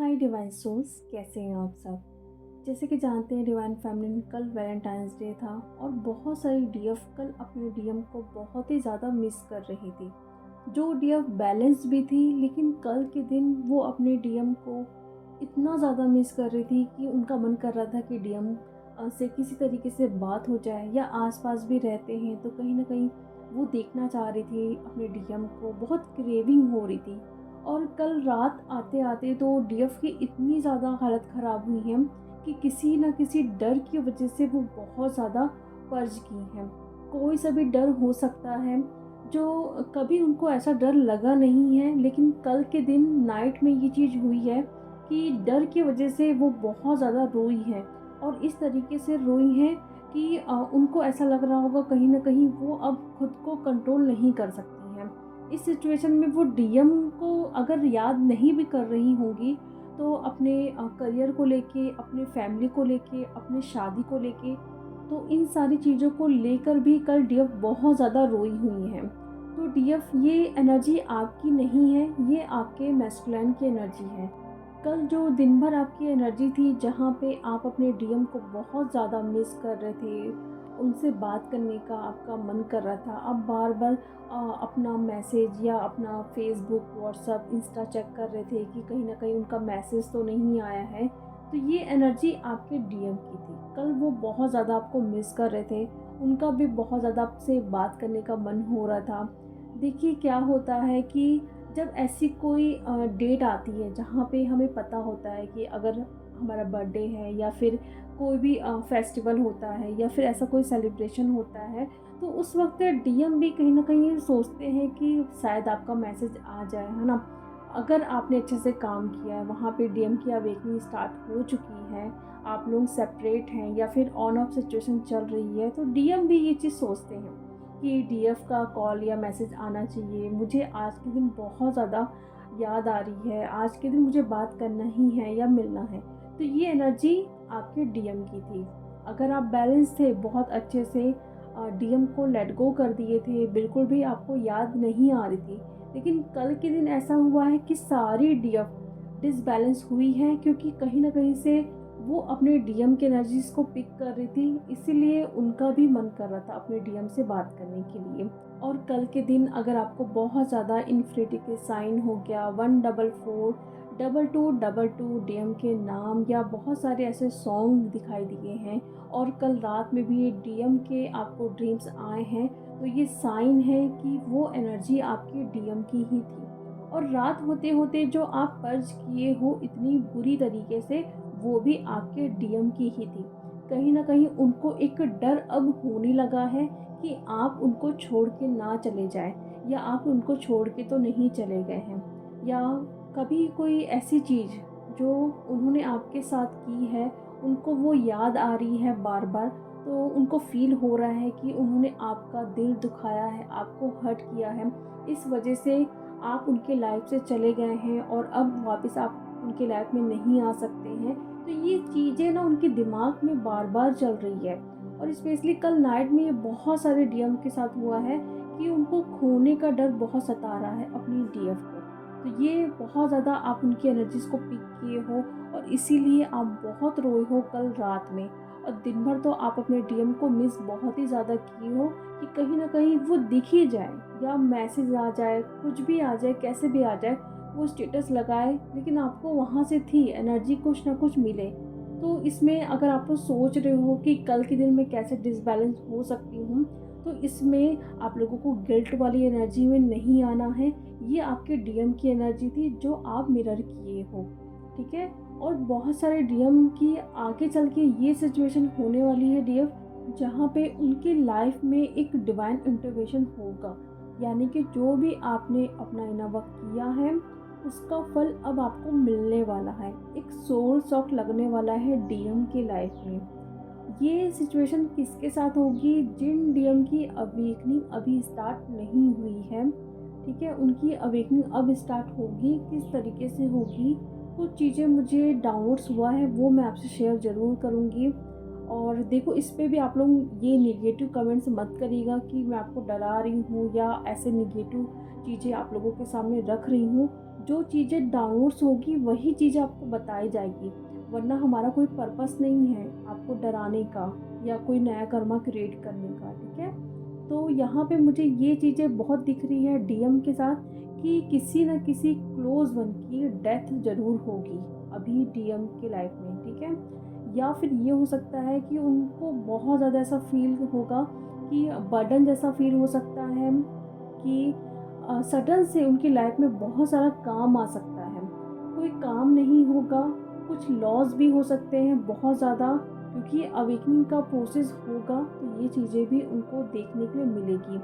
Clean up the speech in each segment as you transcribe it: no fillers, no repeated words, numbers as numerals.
हाय divine souls, कैसे हैं आप सब। जैसे कि जानते हैं डिवाइन फेमिनिन, कल वैलेंटाइंस डे था और बहुत सारी डीएफ कल अपने डीएम को बहुत ही ज़्यादा मिस कर रही थी। जो डीएफ बैलेंस भी थी, लेकिन कल के दिन वो अपने डीएम को इतना ज़्यादा मिस कर रही थी कि उनका मन कर रहा था कि डीएम से किसी तरीके से बात हो जाए, या आसपास भी रहते हैं तो कहीं ना कहीं वो देखना चाह रही थी अपने डीएम को, बहुत क्रेविंग हो रही थी। और कल रात आते आते तो डीएफ की इतनी ज़्यादा हालत ख़राब हुई है कि किसी न किसी डर की वजह से वो बहुत ज़्यादा पर्ज गई हैं। कोई सा भी डर हो सकता है, जो कभी उनको ऐसा डर लगा नहीं है, लेकिन कल के दिन नाइट में ये चीज़ हुई है कि डर की वजह से वो बहुत ज़्यादा रोई है। और इस तरीके से रोई हैं कि उनको ऐसा लग रहा होगा कहीं न कहीं वो अब खुद को कंट्रोल नहीं कर सकती हैं। इस सिचुएशन में वो डीएम को अगर याद नहीं भी कर रही होंगी, तो अपने करियर को लेके, अपने फैमिली को लेके, अपने शादी को लेके, तो इन सारी चीज़ों को लेकर भी कल डीएफ बहुत ज़्यादा रोई हुई हैं। तो डीएफ, ये एनर्जी आपकी नहीं है, ये आपके मैस्कुलिन की एनर्जी है। कल जो दिन भर आपकी एनर्जी थी, जहाँ पे आप अपने डीएम को बहुत ज़्यादा मिस कर रहे थे, उनसे बात करने का आपका मन कर रहा था, आप बार बार अपना मैसेज या अपना फेसबुक, व्हाट्सअप, इंस्टा चेक कर रहे थे कि कहीं ना कहीं उनका मैसेज तो नहीं आया है। तो ये एनर्जी आपके डीएम की थी। कल वो बहुत ज़्यादा आपको मिस कर रहे थे, उनका भी बहुत ज़्यादा आपसे बात करने का मन हो रहा था। देखिए क्या होता है कि जब ऐसी कोई डेट आती है जहाँ पे हमें पता होता है कि अगर हमारा बर्थडे है, या फिर कोई भी फेस्टिवल होता है, या फिर ऐसा कोई सेलिब्रेशन होता है, तो उस वक्त डीएम भी कहीं ना कहीं सोचते हैं कि शायद आपका मैसेज आ जाए, है ना। अगर आपने अच्छे से काम किया है, वहाँ पे डीएम की अवेकनिंग स्टार्ट हो चुकी है, आप लोग सेपरेट हैं या फिर ऑन ऑफ सिचुएशन चल रही है, तो डीएम भी ये चीज़ सोचते हैं कि डीएफ का कॉल या मैसेज आना चाहिए, मुझे आज के दिन बहुत ज़्यादा याद आ रही है, आज के दिन मुझे बात करना ही है या मिलना है। तो ये एनर्जी आपके डीएम की थी। अगर आप बैलेंस थे, बहुत अच्छे से डीएम को लेट गो कर दिए थे, बिल्कुल भी आपको याद नहीं आ रही थी, लेकिन कल के दिन ऐसा हुआ है कि सारी डीएफ डिसबैलेंस हुई है, क्योंकि कहीं ना कहीं से वो अपने डीएम के एनर्जीज को पिक कर रही थी, इसीलिए उनका भी मन कर रहा था अपने डीएम से बात करने के लिए। और कल के दिन अगर आपको बहुत ज़्यादा इन्फिनिटी के साइन हो गया, 144 22 22 डीएम के नाम या बहुत सारे ऐसे सॉन्ग दिखाई दिए हैं, और कल रात में भी ये डीएम के आपको ड्रीम्स आए हैं, तो ये साइन है कि वो एनर्जी आपके डीएम की ही थी। और रात होते होते जो आप पर्ज किए हो इतनी बुरी तरीके से, वो भी आपके डीएम की ही थी। कहीं ना कहीं उनको एक डर अब होने लगा है कि आप उनको छोड़ के ना चले जाए, या आप उनको छोड़ के तो नहीं चले गए हैं, या कभी कोई ऐसी चीज़ जो उन्होंने आपके साथ की है, उनको वो याद आ रही है बार बार। तो उनको फील हो रहा है कि उन्होंने आपका दिल दुखाया है, आपको हर्ट किया है, इस वजह से आप उनके लाइफ से चले गए हैं और अब वापस आप उनके लाइफ में नहीं आ सकते हैं। तो ये चीज़ें ना उनके दिमाग में बार बार चल रही है। और स्पेशली कल नाइट में ये बहुत सारे डीएम के साथ हुआ है कि उनको खोने का डर बहुत सता रहा है अपनी डीएफ को। तो ये बहुत ज़्यादा आप उनकी एनर्जीज को पिक किए हो, और इसीलिए आप बहुत रोए हो कल रात में। और दिन भर तो आप अपने डीएम को मिस बहुत ही ज़्यादा किए हो कि कहीं ना कहीं वो दिख ही जाए, या मैसेज आ जाए, कुछ भी आ जाए, कैसे भी आ जाए, वो स्टेटस लगाए, लेकिन आपको वहाँ से थी एनर्जी कुछ ना कुछ मिले। तो इसमें अगर आप लोग सोच रहे हो कि कल के दिन मैं कैसे डिसबैलेंस हो सकती हूँ, तो इसमें आप लोगों को गिल्ट वाली एनर्जी में नहीं आना है। ये आपके डीएम की एनर्जी थी जो आप मिरर किए हो, ठीक है। और बहुत सारे डीएम की आगे चल के ये सिचुएशन होने वाली है डीएफ, जहाँ पे उनकी लाइफ में एक डिवाइन इंटरवेंशन होगा, यानी कि जो भी आपने अपना इना वर्क किया है, उसका फल अब आपको मिलने वाला है। एक सोल शॉक लगने वाला है डीएम की लाइफ में। ये सिचुएशन किसके साथ होगी? जिन डीएम की अवेकनिंग अभी स्टार्ट नहीं हुई है, ठीक है, उनकी अवेकनिंग अब स्टार्ट होगी। किस तरीके से होगी, कुछ चीज़ें मुझे डाउट्स हुआ है, वो मैं आपसे शेयर ज़रूर करूँगी। और देखो, इस पे भी आप लोग ये नेगेटिव कमेंट्स मत करिएगा कि मैं आपको डरा रही हूँ या ऐसे नेगेटिव चीज़ें आप लोगों के सामने रख रही हूँ। जो चीज़ें डाउनलोड्स होगी वही चीज़ें आपको बताई जाएगी, वरना हमारा कोई पर्पस नहीं है आपको डराने का या कोई नया कर्मा क्रिएट करने का, ठीक है। तो यहाँ पे मुझे ये चीज़ें बहुत दिख रही है डीएम के साथ कि किसी न किसी क्लोज वन की डेथ ज़रूर होगी अभी डीएम के लाइफ में, ठीक है। या फिर ये हो सकता है कि उनको बहुत ज़्यादा ऐसा फील होगा कि बर्डन जैसा फील हो सकता है कि सडन से उनकी लाइफ में बहुत सारा काम आ सकता है। कोई काम नहीं होगा, कुछ लॉस भी हो सकते हैं बहुत ज़्यादा, क्योंकि अवेकनिंग का प्रोसेस होगा तो ये चीज़ें भी उनको देखने के लिए मिलेगी।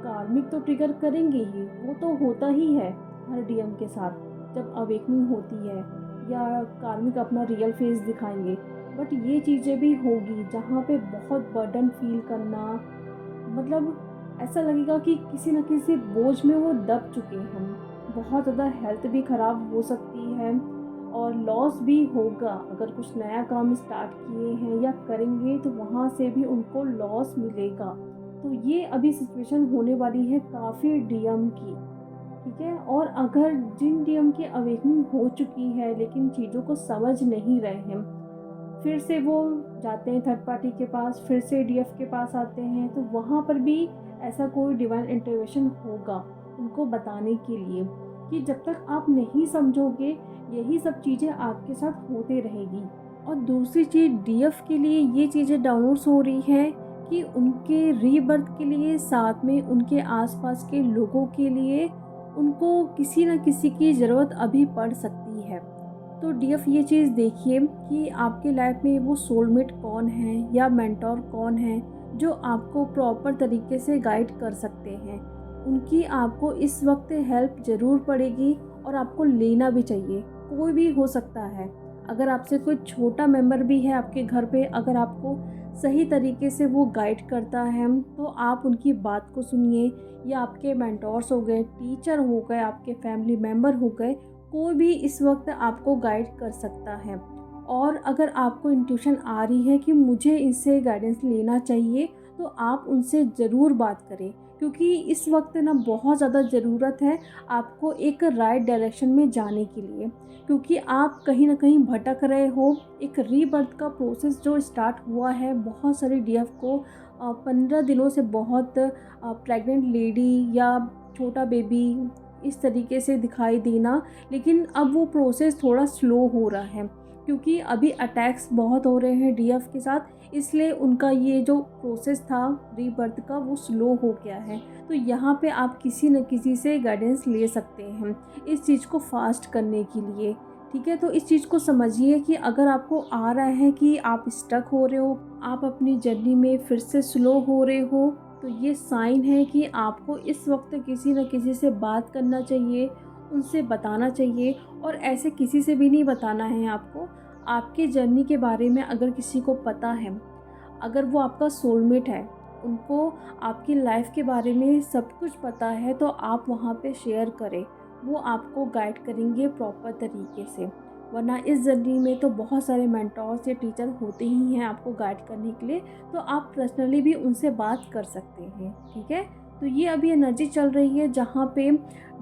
कार्मिक तो ट्रिगर करेंगे ही, वो तो होता ही है हर डीएम के साथ जब अवेकनिंग होती है या कार्मिक अपना रियल फेस दिखाएंगे। बट ये चीज़ें भी होगी जहाँ पे बहुत बर्डन फील करना, मतलब ऐसा लगेगा कि किसी न किसी बोझ में वो दब चुके हैं। बहुत ज़्यादा हेल्थ भी ख़राब हो सकती है और लॉस भी होगा। अगर कुछ नया काम स्टार्ट किए हैं या करेंगे तो वहाँ से भी उनको लॉस मिलेगा। तो ये अभी सिचुएशन होने वाली है काफ़ी डीएम की, ठीक है। और अगर जिन डीएम की अवेकनिंग हो चुकी है लेकिन चीज़ों को समझ नहीं रहे हैं, फिर से वो जाते हैं थर्ड पार्टी के पास, फिर से डीएफ के पास आते हैं, तो वहाँ पर भी ऐसा कोई डिवाइन इंटरवेंशन होगा उनको बताने के लिए कि जब तक आप नहीं समझोगे यही सब चीज़ें आपके साथ होते रहेगी। और दूसरी चीज़ डीएफ के लिए ये चीज़ें डाउनलोड्स हो रही है कि उनके रीबर्थ के लिए, साथ में उनके आसपास के लोगों के लिए उनको किसी न किसी की ज़रूरत अभी पड़ सकती है। तो डीएफ ये चीज़ देखिए कि आपके लाइफ में वो सोलमेट कौन है या मेंटोर कौन है जो आपको प्रॉपर तरीके से गाइड कर सकते हैं। उनकी आपको इस वक्त हेल्प ज़रूर पड़ेगी और आपको लेना भी चाहिए। कोई भी हो सकता है, अगर आपसे कोई छोटा मेंबर भी है आपके घर पे, अगर आपको सही तरीके से वो गाइड करता है तो आप उनकी बात को सुनिए। या आपके मेंटोर्स हो गए, टीचर हो गए, आपके फैमिली मेम्बर हो गए, कोई भी इस वक्त आपको गाइड कर सकता है। और अगर आपको इंट्यूशन आ रही है कि मुझे इससे गाइडेंस लेना चाहिए तो आप उनसे ज़रूर बात करें, क्योंकि इस वक्त ना बहुत ज़्यादा ज़रूरत है आपको एक राइट डायरेक्शन में जाने के लिए, क्योंकि आप कहीं ना कहीं भटक रहे हो। एक रीबर्थ का प्रोसेस जो स्टार्ट हुआ है, बहुत सारे डीएफ को 15 दिनों से बहुत प्रेग्नेंट लेडी या छोटा बेबी इस तरीके से दिखाई देना, लेकिन अब वो प्रोसेस थोड़ा स्लो हो रहा है क्योंकि अभी अटैक्स बहुत हो रहे हैं डीएफ के साथ, इसलिए उनका ये जो प्रोसेस था रीबर्थ का वो स्लो हो गया है। तो यहाँ पे आप किसी न किसी से गाइडेंस ले सकते हैं इस चीज़ को फास्ट करने के लिए, ठीक है। तो इस चीज़ को समझिए कि अगर आपको आ रहा है कि आप स्टक हो रहे हो, आप अपनी जर्नी में फिर से स्लो हो रहे हो, तो ये साइन है कि आपको इस वक्त किसी न किसी से बात करना चाहिए, उनसे बताना चाहिए। और ऐसे किसी से भी नहीं बताना है आपको, आपके जर्नी के बारे में अगर किसी को पता है, अगर वो आपका सोलमेट है, उनको आपकी लाइफ के बारे में सब कुछ पता है, तो आप वहाँ पे शेयर करें, वो आपको गाइड करेंगे प्रॉपर तरीके से। वरना इस जर्नी में तो बहुत सारे मेंटोर्स या टीचर होते ही हैं आपको गाइड करने के लिए, तो आप पर्सनली भी उनसे बात कर सकते हैं, ठीक है। तो ये अभी एनर्जी चल रही है जहाँ पे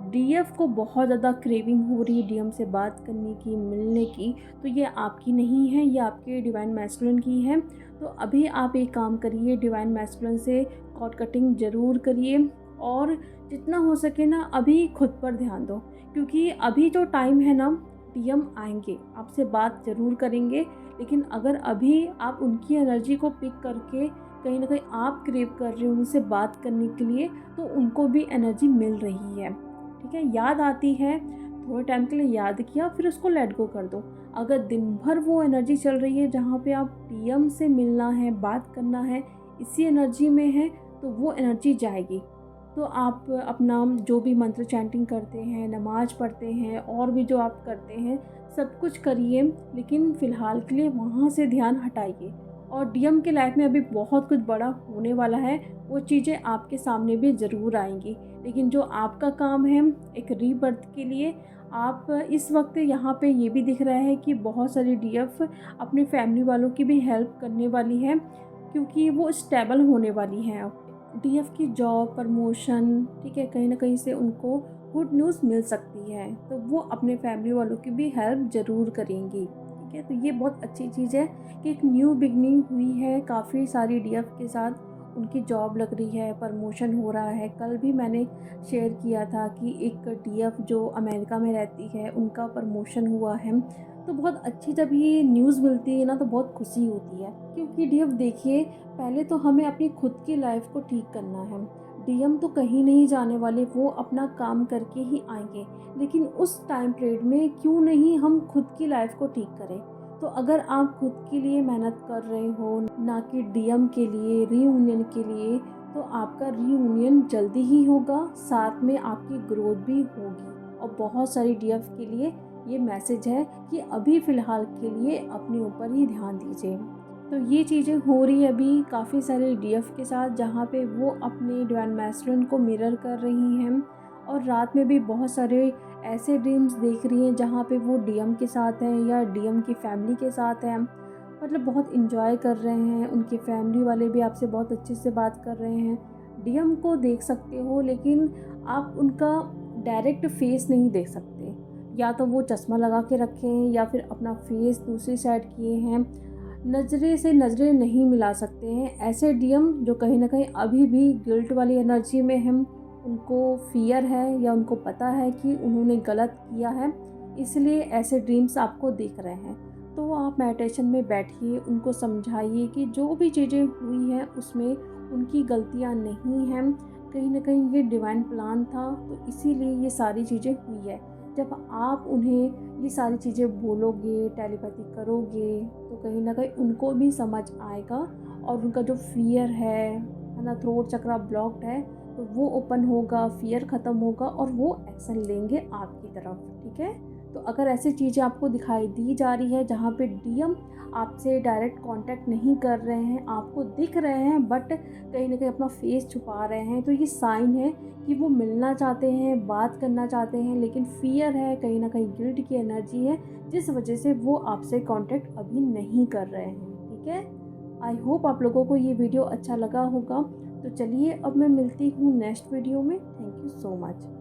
डीएफ को बहुत ज़्यादा क्रेविंग हो रही है डीएम से बात करने की, मिलने की। तो ये आपकी नहीं है, ये आपके डिवाइन मैस्कुलिन की है। तो अभी आप एक काम करिए, डिवाइन मैस्कुलिन से कॉर्ड कटिंग ज़रूर करिए और जितना हो सके ना अभी खुद पर ध्यान दो, क्योंकि अभी जो टाइम है ना, डीएम आएंगे, आपसे बात ज़रूर करेंगे, लेकिन अगर अभी आप उनकी एनर्जी को पिक करके कहीं ना कहीं आप क्रेव कर रहे हो उनसे बात करने के लिए, तो उनको भी एनर्जी मिल रही है, ठीक है। याद आती है, थोड़े टाइम के लिए याद किया, फिर उसको लेट गो कर दो। अगर दिन भर वो एनर्जी चल रही है जहाँ पे आप डीएम से मिलना है, बात करना है, इसी एनर्जी में है, तो वो एनर्जी जाएगी। तो आप अपना जो भी मंत्र चैंटिंग करते हैं, नमाज पढ़ते हैं, और भी जो आप करते हैं सब कुछ करिए, लेकिन फ़िलहाल के लिए वहाँ से ध्यान हटाइए। और डीएम के लाइफ में अभी बहुत कुछ बड़ा होने वाला है, वो चीज़ें आपके सामने भी ज़रूर आएंगी। लेकिन जो आपका काम है एक रीबर्थ के लिए, आप इस वक्त यहाँ पे ये भी दिख रहा है कि बहुत सारी डीएफ अपनी फैमिली वालों की भी हेल्प करने वाली है, क्योंकि वो स्टेबल होने वाली हैं। डीएफ की जॉब, प्रमोशन, ठीक है, कहीं ना कहीं से उनको गुड न्यूज़ मिल सकती है, तो वो अपने फैमिली वालों की भी हेल्प ज़रूर करेंगी। ठीक है, तो ये बहुत अच्छी चीज़ है कि एक न्यू बिगनिंग हुई है काफ़ी सारी डीएफ के साथ। उनकी जॉब लग रही है, प्रमोशन हो रहा है। कल भी मैंने शेयर किया था कि एक डीएफ जो अमेरिका में रहती है, उनका प्रमोशन हुआ है। तो बहुत अच्छी जब ये न्यूज़ मिलती है ना, तो बहुत खुशी होती है, क्योंकि डीएफ देखिए, पहले तो हमें अपनी खुद की लाइफ को ठीक करना है। डीएम तो कहीं नहीं जाने वाले, वो अपना काम करके ही आएंगे। लेकिन उस टाइम पीरियड में क्यों नहीं हम खुद की लाइफ को ठीक करें। तो अगर आप खुद के लिए मेहनत कर रहे हो, ना कि डीएम के लिए, रीयूनियन के लिए, तो आपका रीयूनियन जल्दी ही होगा, साथ में आपकी ग्रोथ भी होगी। और बहुत सारी डीएफ के लिए ये मैसेज है कि अभी फ़िलहाल के लिए अपने ऊपर ही ध्यान दीजिए। तो ये चीज़ें हो रही है अभी काफ़ी सारे डीएफ के साथ, जहाँ पे वो अपने डिवाइन मैस्कुलिन को मिरर कर रही हैं। और रात में भी बहुत सारे ऐसे ड्रीम्स देख रही हैं जहाँ पे वो डीएम के साथ हैं या डीएम की फैमिली के साथ हैं। मतलब बहुत इन्जॉय कर रहे हैं, उनके फैमिली वाले भी आपसे बहुत अच्छे से बात कर रहे हैं। डीएम को देख सकते हो, लेकिन आप उनका डायरेक्ट फेस नहीं देख सकते। या तो वो चश्मा लगा के रखे हैं या फिर अपना फेस दूसरी साइड किए हैं। नज़रे से नज़रें नहीं मिला सकते हैं। ऐसे डीएम जो कहीं न कहीं अभी भी गिल्ट वाली एनर्जी में हैं, उनको फ़ियर है या उनको पता है कि उन्होंने गलत किया है, इसलिए ऐसे ड्रीम्स आपको दिख रहे हैं। तो आप मेडिटेशन में बैठिए, उनको समझाइए कि जो भी चीज़ें हुई हैं उसमें उनकी गलतियाँ नहीं हैं। कहीं न कहीं ये डिवाइन प्लान था, तो इसीलिए ये सारी चीज़ें हुई है। जब आप उन्हें ये सारी चीज़ें बोलोगे, टेलीपैथी करोगे, तो कहीं न कहीं उनको भी समझ आएगा। और उनका जो फ़ियर है ना, थ्रोट चक्रा ब्लॉक्ड है, तो वो ओपन होगा, फ़ियर ख़त्म होगा और वो एक्शन लेंगे आपकी तरफ। ठीक है? तो अगर ऐसी चीज़ें आपको दिखाई दी जा रही है जहाँ पे डीएम आपसे डायरेक्ट कांटेक्ट नहीं कर रहे हैं, आपको दिख रहे हैं बट कहीं न कहीं अपना फेस छुपा रहे हैं, तो ये साइन है कि वो मिलना चाहते हैं, बात करना चाहते हैं, लेकिन फ़ियर है, कहीं न कहीं गिल्ट की एनर्जी है, जिस वजह से वो आपसे कांटेक्ट अभी नहीं कर रहे हैं। ठीक है? आई होप आप लोगों को ये वीडियो अच्छा लगा होगा। तो चलिए अब मैं मिलती हूँ नेक्स्ट वीडियो में। Thank you so much.